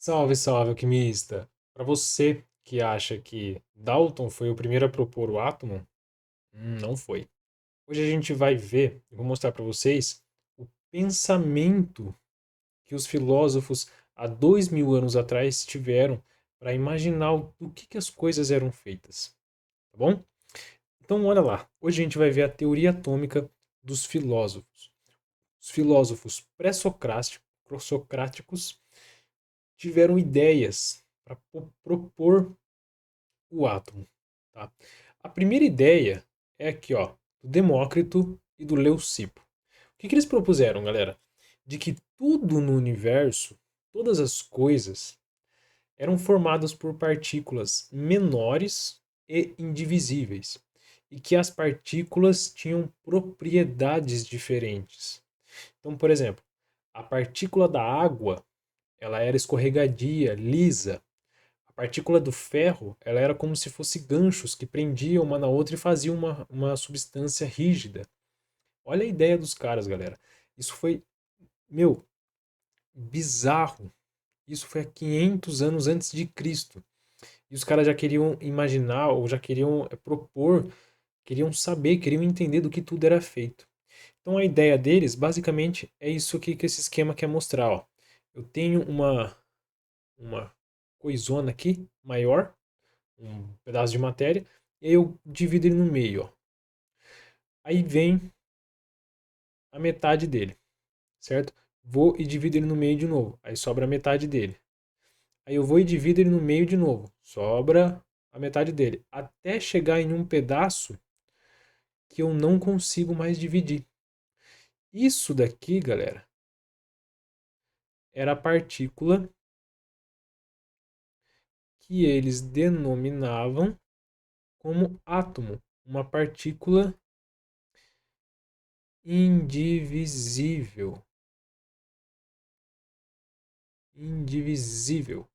Salve, salve, alquimista! Para você que acha que Dalton foi o primeiro a propor o átomo, não foi. Hoje a gente vai ver, eu vou mostrar para vocês o pensamento que os filósofos há 2000 anos atrás tiveram para imaginar do que as coisas eram feitas, tá bom? Então, olha lá. Hoje a gente vai ver a teoria atômica dos filósofos. Os filósofos pré-socráticos tiveram ideias para propor o átomo. Tá? A primeira ideia é aqui, ó, do Demócrito e do Leucipo. O que eles propuseram, galera? De que tudo no universo, todas as coisas, eram formadas por partículas menores e indivisíveis, e que as partículas tinham propriedades diferentes. Então, por exemplo, a partícula da água, ela era escorregadia, lisa. A partícula do ferro, ela era como se fosse ganchos que prendiam uma na outra e faziam uma substância rígida. Olha a ideia dos caras, galera. Isso foi, meu, bizarro. Isso foi há 500 anos antes de Cristo. E os caras já queriam imaginar, ou já queriam propor, queriam saber, queriam entender do que tudo era feito. Então a ideia deles, basicamente, é isso aqui que esse esquema quer mostrar. Ó. Eu tenho uma coisona aqui, maior, um pedaço de matéria, e aí eu divido ele no meio. Ó. Aí vem a metade dele, certo? Vou e divido ele no meio de novo, aí sobra a metade dele. Aí eu vou e divido ele no meio de novo, sobra a metade dele, até chegar em um pedaço que eu não consigo mais dividir. Isso daqui, galera, era a partícula que eles denominavam como átomo, uma partícula indivisível. Indivisível.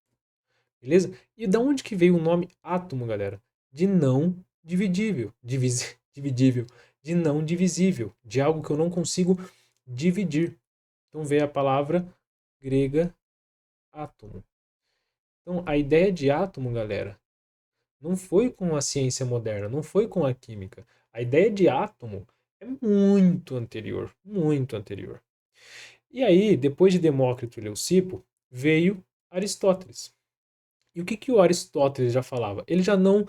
Beleza? E da onde que veio o nome átomo, galera? De não dividível. Dividível. De não divisível. De algo que eu não consigo dividir. Então veio a palavra grega átomo. Então a ideia de átomo, galera, não foi com a ciência moderna, não foi com a química. A ideia de átomo é muito anterior, muito anterior. E aí, depois de Demócrito e Leucipo, veio Aristóteles. E o que, que o Aristóteles já falava? Ele já não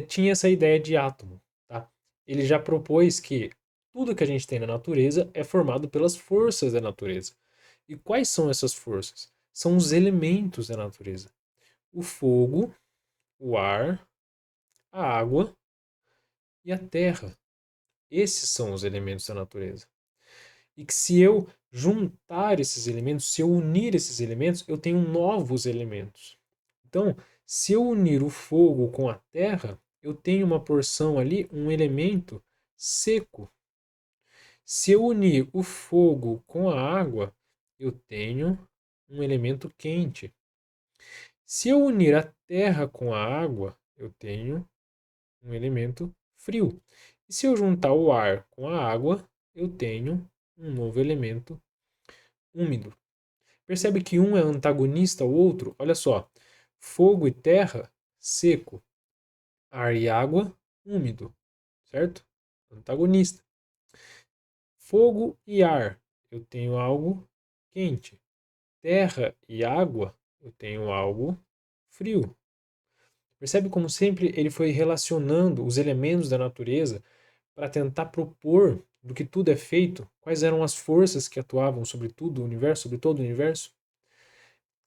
tinha essa ideia de átomo. Tá? Ele já propôs que tudo que a gente tem na natureza é formado pelas forças da natureza. E quais são essas forças? São os elementos da natureza: o fogo, o ar, a água e a terra. Esses são os elementos da natureza. E que se eu juntar esses elementos, se eu unir esses elementos, eu tenho novos elementos. Então, se eu unir o fogo com a terra, eu tenho uma porção ali, um elemento seco. Se eu unir o fogo com a água, eu tenho um elemento quente. Se eu unir a terra com a água, eu tenho um elemento frio. E se eu juntar o ar com a água, eu tenho um novo elemento úmido. Percebe que um é antagonista ao outro? Olha só. Fogo e terra, seco. Ar e água, úmido. Certo? Antagonista. Fogo e ar, eu tenho algo quente. Terra e água, eu tenho algo frio. Percebe como sempre ele foi relacionando os elementos da natureza para tentar propor do que tudo é feito, quais eram as forças que atuavam sobre tudo o universo, sobre todo o universo?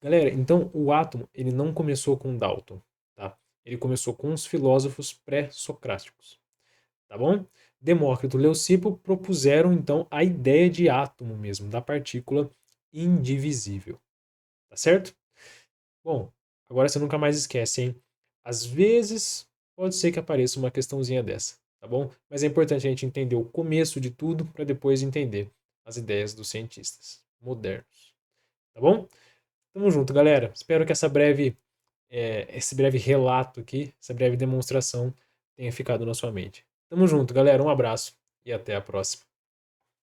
Galera, então o átomo ele não começou com Dalton, tá? Ele começou com os filósofos pré-socráticos, tá bom? Demócrito e Leucipo propuseram então a ideia de átomo mesmo, da partícula indivisível, tá certo? Bom, agora você nunca mais esquece, hein? Às vezes pode ser que apareça uma questãozinha dessa, tá bom? Mas é importante a gente entender o começo de tudo para depois entender as ideias dos cientistas modernos, tá bom? Tamo junto, galera. Espero que esse breve relato aqui, essa breve demonstração tenha ficado na sua mente. Tamo junto, galera. Um abraço e até a próxima.